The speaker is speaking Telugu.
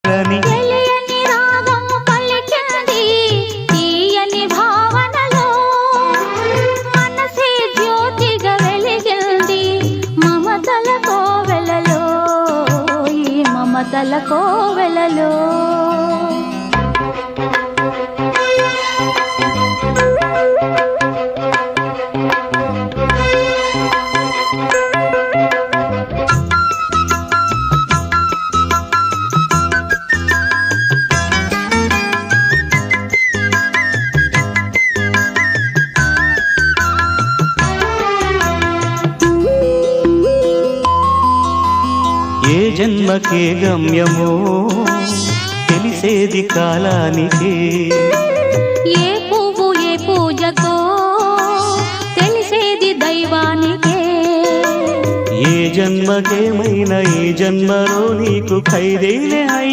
పాడని తెలియని రాగం పలికింది తీయని భావనలో మనసే జ్యోతిగా వెలిగింది మమతల కోవెలలో ఈ మమతల కోవెలలో ఏ జన్మకే గమ్యమో తెలిసేది కాలానికే ఏ పువ్వు ఏ పూజకో తెలిసేది దైవానికే ఏ జన్మకేమైనా ఈ జన్మలో నీకు ఖైదేలే